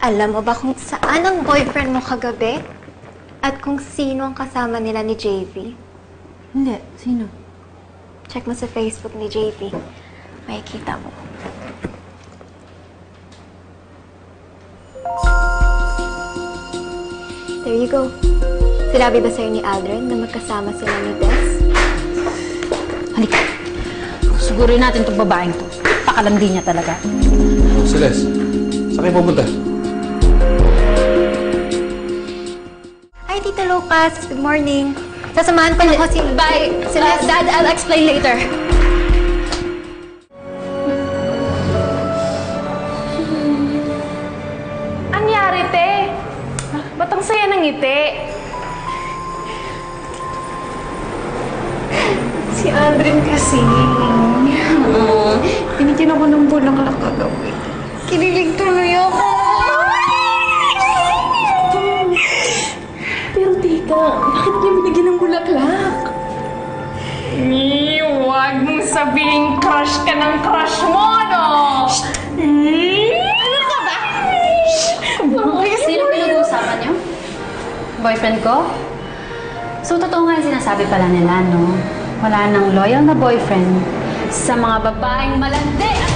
Alam mo ba kung saan ang boyfriend mo kagabi? At kung sino ang kasama nila ni JV? Hindi. Sino? Check mo sa Facebook ni JV. Makikita mo. There you go. Sinabi ba sa'yo ni Aldrin na magkasama sila ni Tess? Halika. Sigurin natin itong babaeng to. Pakalandi niya talaga. Celeste, saan kayo pupunta? Hi, Tita Lucas. Good morning. Sasamahan ko na ko si... Bye! Celeste. Dad, I'll explain later. Anyari, te? Ba't ang saya ng ngiti? Si Aldrin kasi. Binigyan ako ng bulaklak kagabi. Kinilig tuloy ako. Pero tita, bakit niya binigyan ng bulaklak? Huwag mong sabihin crush ka ng crush mo, no? Ano ka ba? Sino pinag-uusapan niyo? Boyfriend ko? So, totoo nga yung sinasabi pala nila, no? Wala nang loyal na boyfriend sa mga babaeng malandi at